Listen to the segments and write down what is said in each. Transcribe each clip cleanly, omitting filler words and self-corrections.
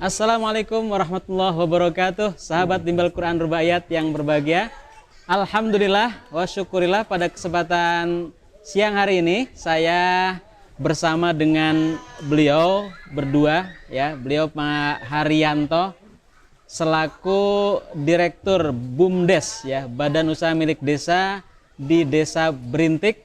Assalamualaikum warahmatullahi wabarakatuh. Sahabat Bimbel Quran Rubaiyat yang berbahagia, alhamdulillah wa syukurillah, pada kesempatan siang hari ini saya bersama dengan beliau berdua ya, beliau Pak Haryanto selaku Direktur BUMDes ya, Badan Usaha Milik Desa di Desa Berintik,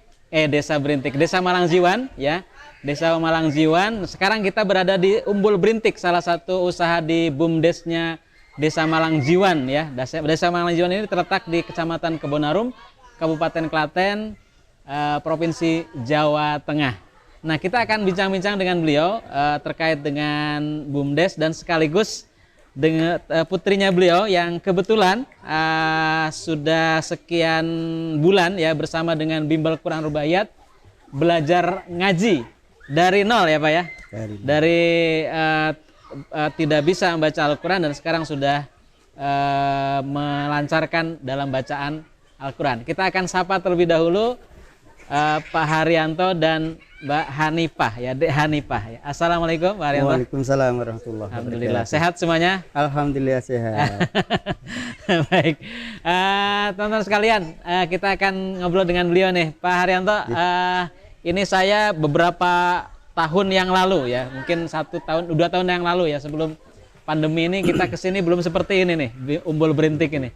Desa Malangjiwan ya. Desa Malangjiwan. Sekarang kita berada di Umbul Berintik, salah satu usaha di BUMDesnya Desa Malangjiwan ya. Desa Malangjiwan ini terletak di Kecamatan Kebonarum, Kabupaten Klaten, Provinsi Jawa Tengah. Nah, kita akan bincang-bincang dengan beliau terkait dengan BUMDes dan sekaligus dengan putrinya beliau yang kebetulan sudah sekian bulan ya bersama dengan Bimbel Quran Rubaiyat belajar ngaji dari nol ya Pak ya, dari tidak bisa membaca Al-Quran dan sekarang sudah melancarkan dalam bacaan Al-Quran. Kita akan sapa terlebih dahulu Pak Haryanto dan Mbak Hanifah ya, Dek Hanifah ya. Assalamualaikum Pak Haryanto. Waalaikumsalam warahmatullahi wabarakatuh. Alhamdulillah, sehat semuanya? Alhamdulillah sehat. Baik, teman-teman sekalian, kita akan ngobrol dengan beliau nih Pak Haryanto. Ini saya beberapa tahun yang lalu ya, mungkin 1 tahun, 2 tahun yang lalu ya, sebelum pandemi ini kita kesini belum seperti ini nih, Umbul Berintik ini.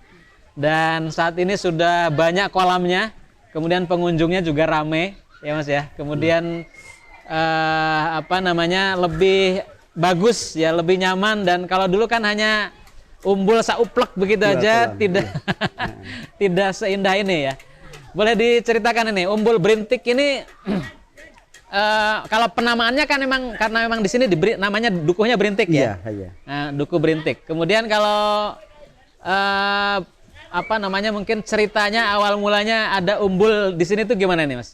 Dan saat ini sudah banyak kolamnya, kemudian pengunjungnya juga rame ya Mas ya. Kemudian lebih bagus ya, lebih nyaman. Dan kalau dulu kan hanya umbul sauplek begitu aja, tidak tidak seindah ini ya. Boleh diceritakan ini Umbul Berintik ini kalau penamaannya kan memang karena memang di sini diberi namanya dukuhnya Berintik ya. Iya. Nah, duku Berintik. Kemudian kalau mungkin ceritanya awal mulanya ada umbul di sini tuh gimana nih Mas?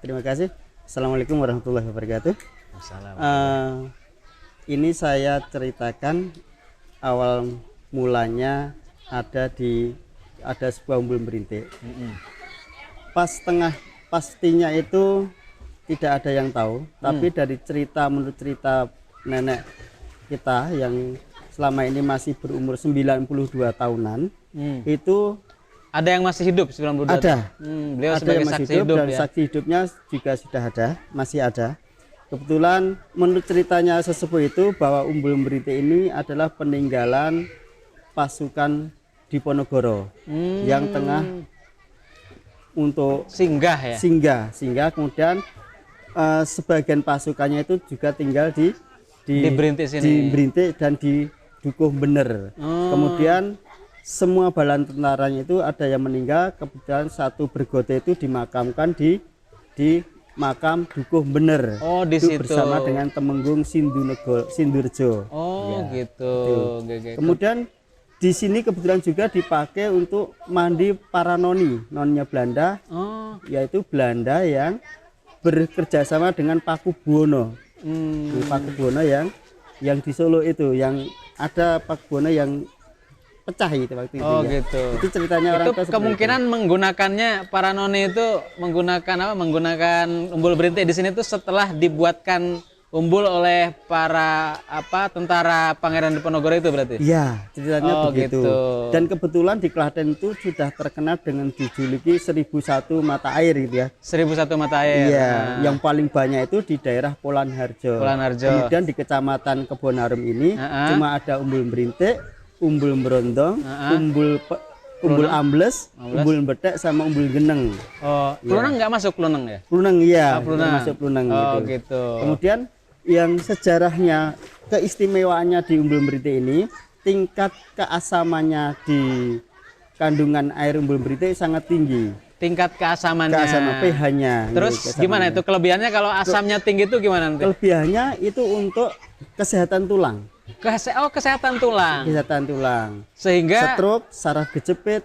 Terima kasih. Assalamualaikum warahmatullahi wabarakatuh. Ini saya ceritakan awal mulanya ada sebuah umbul berintik. Pastinya itu tidak ada yang tahu, tapi menurut cerita nenek kita yang selama ini masih berumur 92 tahunan, itu ada yang masih hidup 92 ada. Beliau ada sebagai yang masih saksi hidup dan ya? saksi hidupnya juga sudah ada, masih ada. Kebetulan menurut ceritanya sesepuh itu bahwa Umbul Berintik ini adalah peninggalan pasukan Diponegoro yang tengah untuk singgah ya. Singgah kemudian sebagian pasukannya itu juga tinggal di Berintik sini. Di Berintik dan di Dukuh Bener. Kemudian semua bala tentaranya itu ada yang meninggal, kemudian satu bergote itu dimakamkan di makam Dukuh Bener. Oh, di itu situ bersama dengan Temenggung Sindurjo. Oh ya, gitu. Kemudian di sini kebetulan juga dipakai untuk mandi para noninya Belanda, yaitu Belanda yang bekerja sama dengan Paku Buwono. Paku Buwono yang di Solo itu, yang ada Paku Buwono yang pecah itu waktu itu. Oh ya. gitu. Itu ceritanya orang tua. Kemungkinan menggunakannya para noni itu menggunakan Umbul Berintik di sini tuh setelah dibuatkan umbul oleh para tentara Pangeran Diponegoro itu berarti? Iya, ceritanya begitu. Gitu. Dan kebetulan di Klaten itu sudah terkenal dengan dijuluki 1001 mata air gitu ya. 1001 mata air. Iya, yang paling banyak itu di daerah Polanharjo. Kemudian di Kecamatan Kebonarum ini cuma ada Umbul Berintik, Umbul Brondong, Umbul Ambles, Umbul Betek sama Umbul Geneng. Oh, Pluneng nggak masuk Pluneng ya? Pluneng iya, Pluneng. masuk Pluneng gitu. Kemudian yang sejarahnya, keistimewaannya di Umbul Berintik ini, tingkat keasamannya di kandungan air Umbul Berintik sangat tinggi. Tingkat keasamannya. pH-nya. Terus gimana itu kelebihannya kalau asamnya tinggi itu gimana nanti? Kelebihannya itu untuk kesehatan tulang. Kesehatan tulang. Kesehatan tulang. Sehingga stroke, saraf kejepit,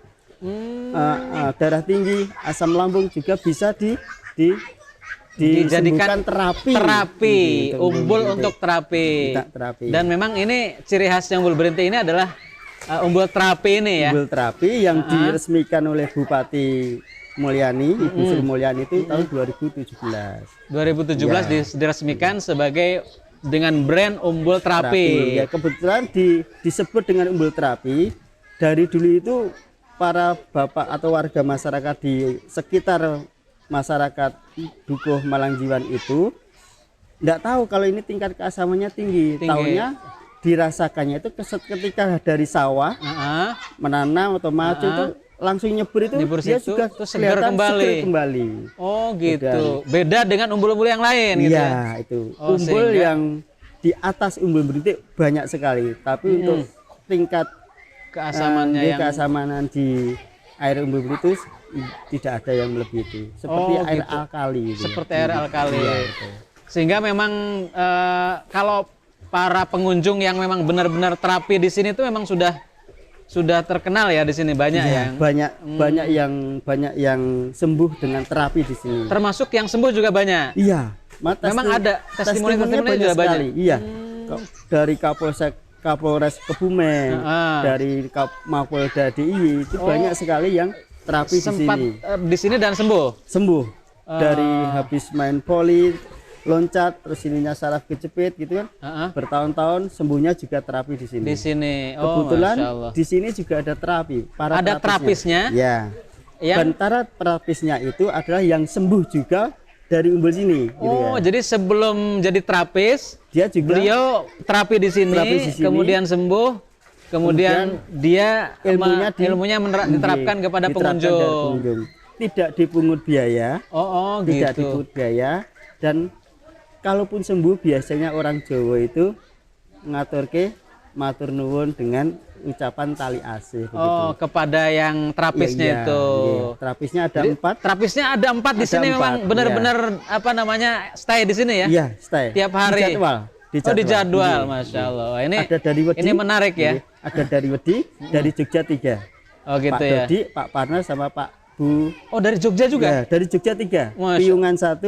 darah tinggi, asam lambung juga bisa dijadikan terapi. Umbul untuk terapi. Dan memang ini ciri khasnya Umbul Berintik ini adalah umbul terapi ini ya. Umbul terapi yang diresmikan oleh Bupati Mulyani, Ibu Sri Mulyani itu tahun 2017. 2017 diresmikan sebagai dengan brand Umbul Terapi. Ya, kebetulan disebut dengan Umbul Terapi. Dari dulu itu para bapak atau warga masyarakat di sekitar masyarakat Dukuh Malangjiwan itu enggak tahu kalau ini tingkat keasamannya tinggi. Taunya dirasakannya itu ketika dari sawah menanam atau maju itu langsung nyebur itu dia juga segar kembali. Oh gitu. Beda dengan umbul-umbul yang lain gitu ya. Itu. Umbul yang di atas umbul berintik banyak sekali, tapi untuk tingkat keasamanan di air umbul berintik tidak ada yang melebihi itu. Seperti air alkali. Seperti air alkali. Sehingga memang kalau para pengunjung yang memang benar-benar terapi di sini itu memang sudah terkenal ya di sini banyak banyak yang sembuh dengan terapi di sini. Termasuk yang sembuh juga banyak. Iya. Memang ada testimoni juga banyak. Iya. Dari Kapolres Kebumen, dari Mapolda DIY itu banyak sekali yang terapi sempat di sini. Di sini dan sembuh. Dari habis main voli, loncat, terus ininya saraf kejepit gitu kan. Bertahun-tahun sembuhnya juga terapi di sini. Di sini. Kebetulan di sini juga ada terapi. Ada terapisnya. Ya. Antara terapisnya itu adalah yang sembuh juga dari umbul sini. Gitu jadi sebelum jadi terapis, beliau terapi di sini, kemudian sembuh, kemudian dia ilmunya diterapkan kepada pengunjung. Tidak dipungut biaya. Tidak dipungut biaya. Dan kalaupun sembuh biasanya orang Jawa itu ngaturke matur nuwun dengan ucapan tali asih kepada yang terapisnya itu. Terapisnya ada 4. Terapisnya ada 4 di sini memang benar-benar apa namanya stay di sini ya? Iya, stay. Tiap hari. Di jadwal. Masya Allah. Ini ada dari Wedi. Ini menarik ya. Ada dari Wedi, dari Jogja 3. Gitu Pak ya. Dodi, Pak Parno sama Pak Bu. Dari Jogja juga? Ya, dari Jogja 3. Piungan 1.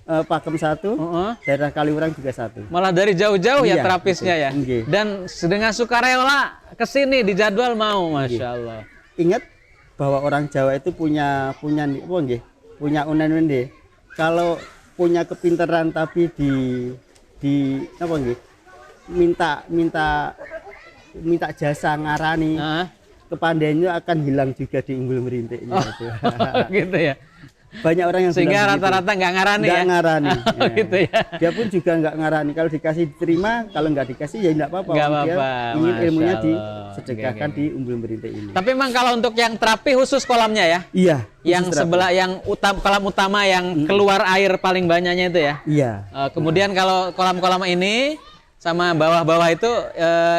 Pakem 1, daerah Kaliurang juga 1. Malah dari jauh-jauh ya terapisnya ya. Dan dengan sukarela kesini di jadwal mau, Masya Allah. Ingat bahwa orang Jawa itu punya unen deh. Kalau punya kepintaran tapi minta jasa ngarani, kepandaiannya akan hilang juga di umbul merintiknya. Gitu ya. Banyak orang yang sehingga rata-rata nggak ngarani ya? Ngarani. Gitu ya. Dia pun juga nggak ngarani. Kalau dikasih diterima, kalau nggak dikasih ya nggak apa-apa. Dia ingin ilmunya disedekahkan di umbul merintik ini. Tapi memang kalau untuk yang terapi khusus kolamnya ya? Iya. Yang sebelah kolam utama yang keluar air paling banyaknya itu ya? Iya. Kemudian kalau kolam-kolam ini sama bawah-bawah itu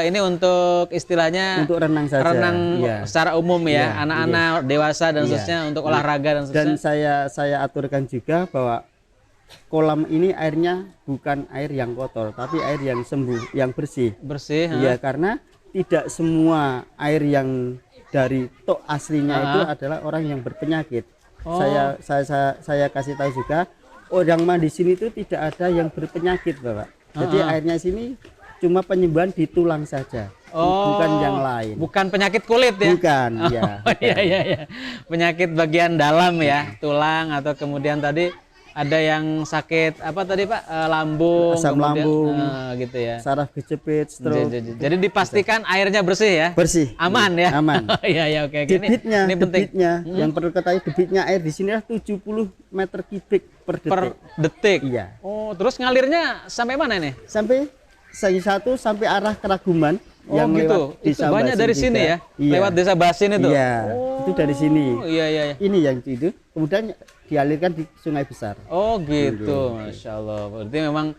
ini untuk istilahnya untuk renang saja. Secara umum ya, anak-anak, dewasa dan seterusnya untuk olahraga dan seterusnya. Dan saya aturkan juga bahwa kolam ini airnya bukan air yang kotor, tapi air yang sembuh, yang bersih. Bersih. Iya, karena tidak semua air yang dari tok aslinya itu adalah orang yang berpenyakit. Saya kasih tahu juga, orang mandi sini itu tidak ada yang berpenyakit, Bapak. Jadi airnya sini cuma penyembuhan di tulang saja, bukan yang lain. Bukan penyakit kulit ya? Bukan, Iya. Penyakit bagian dalam ya, tulang atau kemudian tadi ada yang sakit apa tadi Pak? Lambung, asam lambung, gitu ya. Saraf kejepit, stroke. Jadi dipastikan airnya bersih ya? Bersih. Aman ya? Aman. Iya, oke. Debitnya, ini penting. Yang perlu ketahui debitnya air di sini adalah 70 meter kubik per detik. Iya. Terus ngalirnya sampai mana ini? Sampai sampai arah Keraguman. Yang gitu. Lewat desa itu banyak Basin dari sini ya? Iya. Lewat desa Basin itu? Iya, itu dari sini. Iya. Ini yang itu, kemudian dialirkan di Sungai Besar. Gitu, Masya Allah. Berarti memang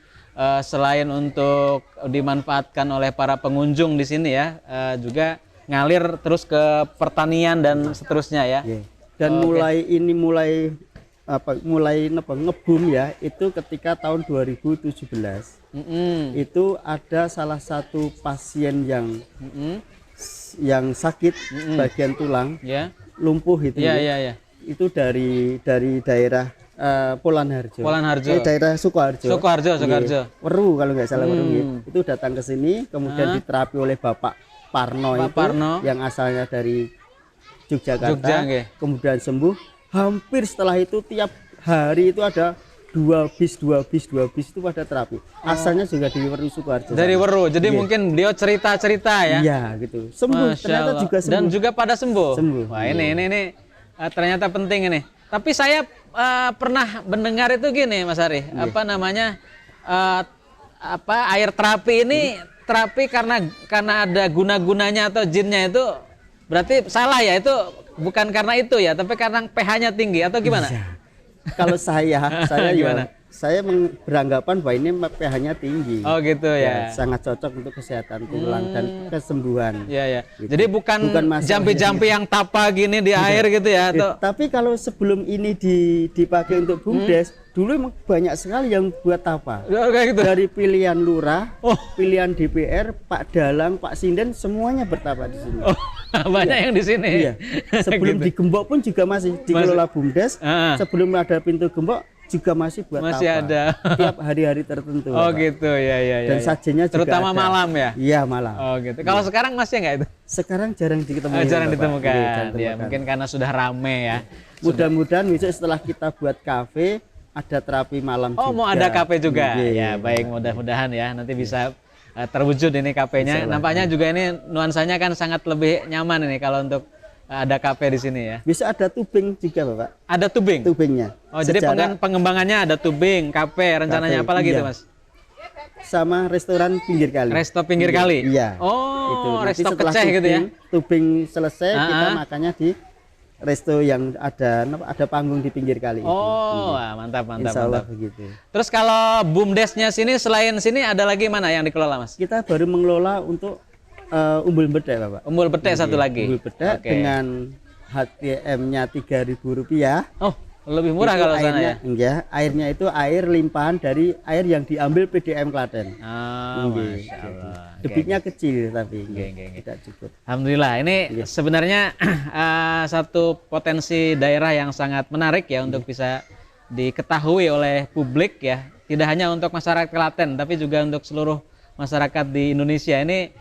selain untuk dimanfaatkan oleh para pengunjung di sini ya, juga ngalir terus ke pertanian dan seterusnya ya. Dan mulai ngebum ya, itu ketika tahun 2017. Itu ada salah satu pasien yang sakit bagian tulang, lumpuh itu. Iya. Itu dari daerah Polanharjo. Daerah Sukoharjo. Weru kalau nggak salah Weru. Itu datang ke sini, kemudian diterapi oleh Bapak Parno yang asalnya dari Yogyakarta. Kemudian sembuh. Hampir setelah itu tiap hari itu ada dua bis itu pada terapi. Asalnya juga dari Weru Sukoharjo. Dari Weru. Jadi mungkin beliau cerita-cerita ya. Iya, gitu. Sembuh, Masya ternyata Allah. juga sembuh. Dan juga pada sembuh. Sembuh. Wah, ini ternyata penting ini. Tapi saya pernah mendengar itu gini, Mas Ari. Apa namanya? Air terapi ini terapi karena ada guna-gunanya atau jinnya itu berarti salah ya, itu bukan karena itu ya, tapi karena pH-nya tinggi atau gimana? Iya. Kalau saya Gimana? Saya beranggapan bahwa ini pH-nya tinggi. Oh gitu ya. Sangat cocok untuk kesehatan tulang dan kesembuhan. Iya ya. Gitu. Jadi bukan masalah jampi-jampi yang tapa gini di air gitu ya atau Tapi kalau sebelum ini dipakai untuk BUMDes, dulu emang banyak sekali yang buat tapa. kayak gitu. Dari pilihan lurah, Oh. pilihan DPR, Pak Dalang, Pak Sinden, semuanya bertapa di sini. Oh, banyak yang di sini. Iya. Sebelum Gitu. digembok pun juga masih dikelola BUMDes. Ah. Sebelum ada pintu gembok juga masih buat Masih tapa. ada. Tiap hari-hari tertentu. Oh Bapak. gitu ya ya ya. Dan ya. sajennya juga terutama ada. malam ya. Iya, malam. Oh gitu. Kalau sekarang masih nggak itu? Sekarang jarang ditemukan. Jarang Bapak. ditemukan. Iya, jarang Ya ditemukan. mungkin karena sudah rame ya. Mudah-mudahan besok setelah kita buat kafe ada terapi malam Oh juga. mau ada kafe juga. Iya. Ya baik, mudah-mudahan ya nanti bisa terwujud ini kafenya. Nampaknya juga ini nuansanya kan sangat lebih nyaman ini kalau untuk ada kafe di sini ya. Bisa ada tubing juga, Bapak. Ada tubing. Tubingnya. Oh jadi pengembangannya ada tubing, kafe, rencananya Kafe, apa lagi iya. itu Mas? Sama restoran pinggir kali. Resto pinggir kali. Iya. Oh, Nanti resto setelah keceh gitu ya. Tubing selesai kita Ah. makannya di resto yang ada panggung di pinggir kali. Oh, wah, mantap mantap Insya Allah mantap. begitu. Terus kalau BUMDesnya sini selain sini ada lagi mana yang dikelola Mas? Kita baru mengelola untuk umbul bedek, Bapak. Umbul Betek satu lagi. Umbul bedek Oke. dengan HTM-nya Rp3.000. Oh, lebih murah Itu kalau sana airnya, ya. Enggak, airnya itu air limpahan dari air yang diambil PDM Klaten. Oh, Nggih. Masya Allah. Oke. Debitnya kecil tapi Oke, oke. tidak cukup. Alhamdulillah, ini sebenarnya satu potensi daerah yang sangat menarik ya untuk bisa diketahui oleh publik ya. Tidak hanya untuk masyarakat Klaten, tapi juga untuk seluruh masyarakat di Indonesia. Ini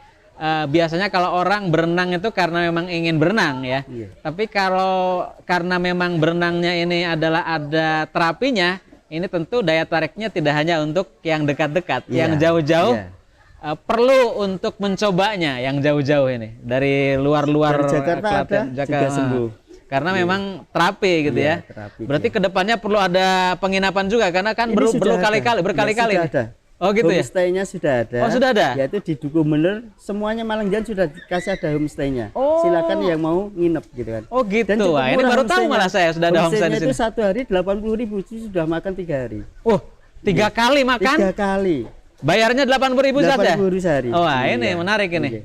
biasanya kalau orang berenang itu karena memang ingin berenang ya. Iya. Tapi kalau karena memang berenangnya ini adalah ada terapinya, ini tentu daya tariknya tidak hanya untuk yang dekat-dekat, Iya, yang jauh-jauh. iya. Perlu untuk mencobanya yang jauh-jauh ini dari luar-luar Dari Jakarta ada, juga sembuh. karena memang terapi gitu Iya, ya. terapi, Berarti kedepannya perlu ada penginapan juga karena kan Ini perlu sudah ada. berkali-kali. Ya, nih. sudah ada. Oh gitu ya. Homestay-nya sudah ada. Oh, sudah ada? Yaitu di Duku Bener, semuanya Malangjan sudah dikasih ada homestay-nya. Oh. Silakan yang mau nginep gitu kan. Oh gitu. Dan cukup Wah, ini murah baru tahu homestay-nya. malah saya sudah ada homestay di Homestay-nya sini. itu satu hari 80.000, sudah makan 3 hari. Oh, 3 kali makan? 3 kali. Bayarnya 80.000 saja. 80.000 sehari. Wah, ini Iya. menarik ini. Iya.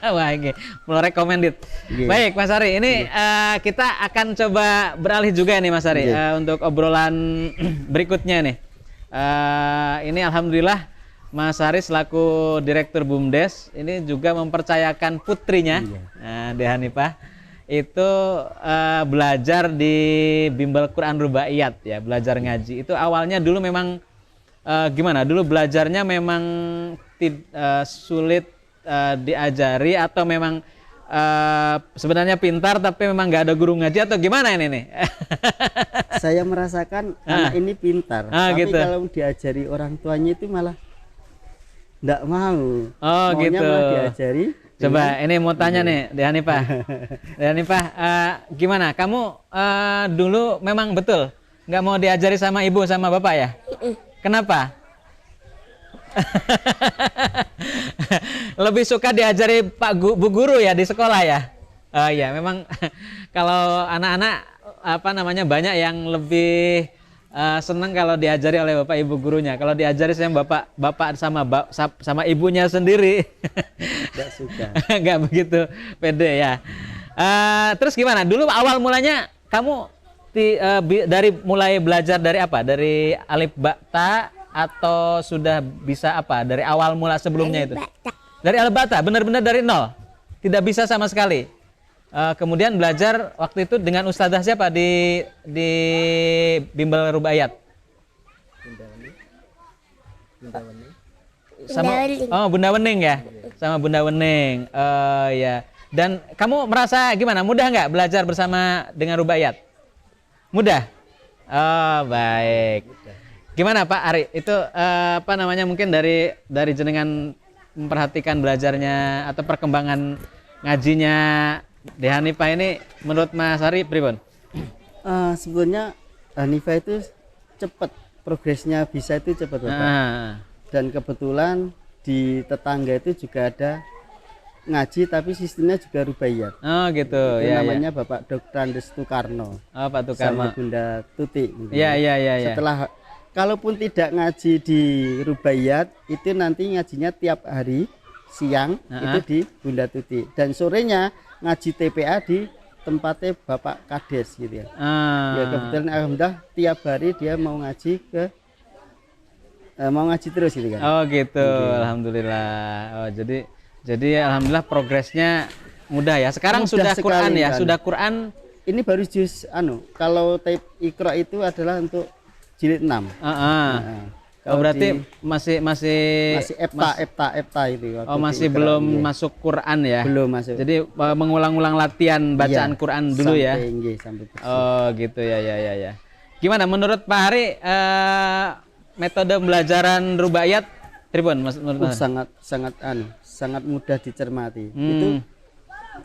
Wah, ini perlu recommended. Iya. Baik, Mas Ari, ini kita akan coba beralih juga nih, Mas Ari, untuk obrolan berikutnya nih. Ini alhamdulillah Mas Ari selaku Direktur BUMDes ini juga mempercayakan putrinya, Deh Hanifah, itu belajar di Bimbel Quran Rubaiyat ya, belajar ngaji. Itu awalnya dulu memang gimana? Dulu belajarnya memang sulit diajari atau memang sebenarnya pintar tapi memang nggak ada guru ngaji atau gimana ini nih? Saya merasakan anak ini pintar, tapi gitu. kalau diajari orang tuanya itu malah enggak mau. Oh, Maunya gitu. malah diajari. Coba ini mau tanya nih, Deh Hanifah. Deh Hanifah, gimana? Kamu dulu memang betul nggak mau diajari sama ibu sama bapak ya? Kenapa? Lebih suka diajari Bu Guru ya di sekolah ya? Iya, memang kalau anak-anak apa namanya banyak yang lebih senang kalau diajari oleh bapak ibu gurunya. Kalau diajari sama bapak sama ibunya sendiri, Enggak suka. nggak begitu pede ya. Terus gimana? Dulu awal mulanya kamu dari mulai belajar dari apa? Dari alif ba ta atau sudah bisa apa? Dari awal mula sebelumnya itu? Dari alif ba ta, benar-benar dari nol, tidak bisa sama sekali. Kemudian belajar waktu itu dengan ustazah siapa di Bimbel Rubaiyat? Bunda Wening ya, sama Bunda Wening. Ya. Dan kamu merasa gimana? Mudah nggak belajar bersama dengan Rubaiyat? Mudah. Oh, baik. Gimana Pak Ari? Itu apa namanya, mungkin dari jenengan memperhatikan belajarnya atau perkembangan ngajinya Dek Hanifah ini, menurut Mas Ari pripun? Sebetulnya Hanifah itu cepat, progresnya bisa itu cepat Bapak. Dan kebetulan di tetangga itu juga ada ngaji tapi sistemnya juga rubaiyat. Oh gitu. Itu ya, namanya Bapak Dr. Andes Tukarno. Oh Pak Tukarno. Sama Bunda Tuti. Iya. Setelah kalaupun tidak ngaji di rubaiyat, itu nanti ngajinya tiap hari siang itu di Bunda Tuti, dan sorenya ngaji TPA di tempatnya Bapak Kades gitu ya. Ya kebetulan alhamdulillah tiap hari dia mau ngaji terus gitu kan. Oh gitu. Alhamdulillah. Oh jadi alhamdulillah progresnya mudah ya. Sekarang Mudah sudah Quran ya, kan. sudah Quran. Ini baru juz kalau tape Iqra itu adalah untuk jilid 6. Oh, berarti masih Epta itu. Oh, masih belum masuk Quran ya? Belum masuk. Jadi mengulang-ulang latihan bacaan Quran dulu ya? Sampai bersih. Oh gitu ya. Gimana menurut Pak Hari metode pembelajaran rubaiyat pripun menurut Mas? Sangat mudah dicermati. Itu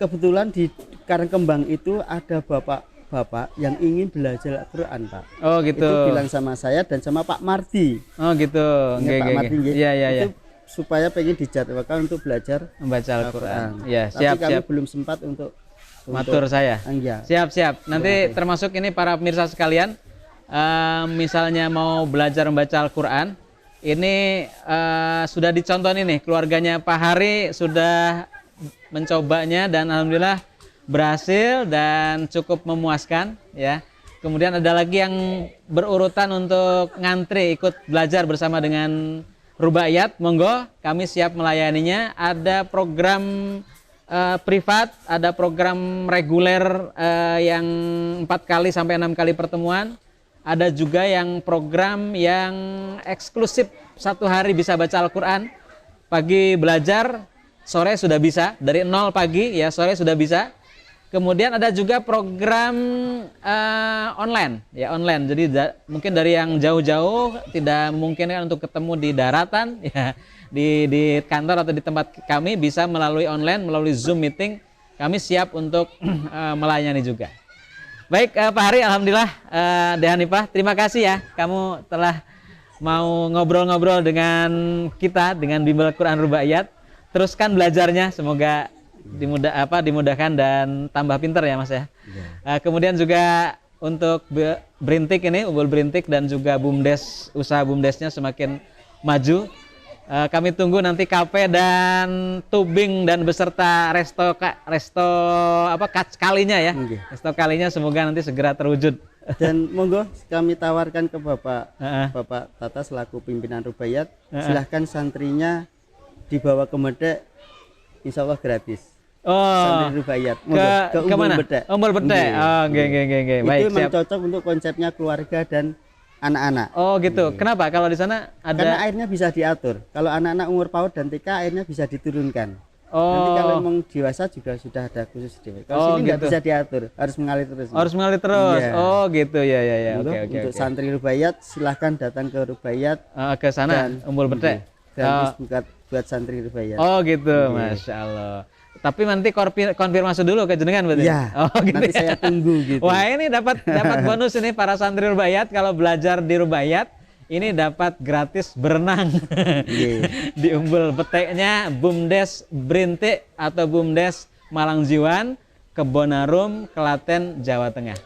kebetulan di Karangkembang itu ada bapak yang ingin belajar Al-Quran Pak. Oh gitu. Itu bilang sama saya dan sama Pak Mardi. Oh gitu. Pak Mardi. Iya. Itu supaya pengen dijadwalkan untuk belajar membaca Al-Quran. Ya, siap. Tapi kami belum sempat untuk matur saya. Iya. Siap. Nanti termasuk ini para pemirsa sekalian, misalnya mau belajar membaca Al-Quran, ini sudah dicontoh nih, keluarganya Pak Hari sudah mencobanya dan alhamdulillah berhasil dan cukup memuaskan ya. Kemudian ada lagi yang berurutan untuk ngantri ikut belajar bersama dengan rubaiyat, monggo kami siap melayaninya. Ada program privat, ada program reguler yang 4 kali sampai 6 kali pertemuan. Ada juga yang program yang eksklusif 1 hari bisa baca Al-Quran. Pagi belajar, sore sudah bisa. Dari 0 pagi ya sore sudah bisa. Kemudian ada juga program online, ya online. Jadi mungkin dari yang jauh-jauh tidak memungkinkan untuk ketemu di daratan, ya di kantor atau di tempat kami bisa melalui online, melalui Zoom meeting. Kami siap untuk melayani juga. Baik Pak Hari, alhamdulillah Dek Hanifah, terima kasih ya kamu telah mau ngobrol-ngobrol dengan kita dengan Bimbel Quran Rubaiyat. Teruskan belajarnya, semoga dimudahkan dan tambah pinter ya Mas ya. Kemudian juga untuk Berintik ini, Umbul Berintik dan juga BUMDes, usaha BUMDesnya semakin maju. Kami tunggu nanti KP dan tubing dan beserta resto kalinya ya. Resto kalinya semoga nanti segera terwujud. Dan monggo kami tawarkan ke Bapak Tata selaku pimpinan Rubaiyat, silahkan santrinya dibawa ke Medek, insya Allah gratis. Santri Rubaiyat ke mana? Umbul Bedek. Oh, nggih. Baik, itu memang cocok untuk konsepnya keluarga dan anak-anak. Oh gitu. Kenapa? Kalau di sana ada? Karena airnya bisa diatur. Kalau anak-anak umur PAUD dan TK airnya bisa diturunkan. Nanti kalau memang dewasa juga sudah ada khusus dewe. Kalau sini nggak bisa diatur, harus mengalir terus. Harus mengalir terus. Yeah. Oh gitu ya. Oke. Untuk santri Rubaiyat silahkan datang ke Rubaiyat. Ke sana Umbul Bedek. Dan buat santri Rubaiyat. Oh gitu, Masya Allah. Tapi nanti konfirmasi dulu ke jenengan berarti. Iya. Oh gitu. Nanti saya tunggu gitu. Wah, ini dapat bonus ini para santri Rubaiyat kalau belajar di Rubaiyat ini dapat gratis berenang. Di Umbul Beteknya BUMDes Berintik atau BUMDes Malangjiwan, Kebonarum, Klaten, Jawa Tengah.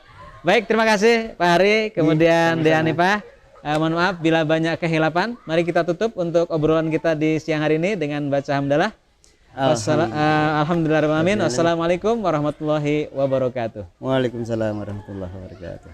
Baik, terima kasih Pak Hari, kemudian Dek Hanifah. Mohon maaf bila banyak kehilapan. Mari kita tutup untuk obrolan kita di siang hari ini dengan baca hamdalah. Alhamdulillahirrahmanirrahim. Wassalamualaikum warahmatullahi wabarakatuh. Waalaikumsalam warahmatullahi wabarakatuh.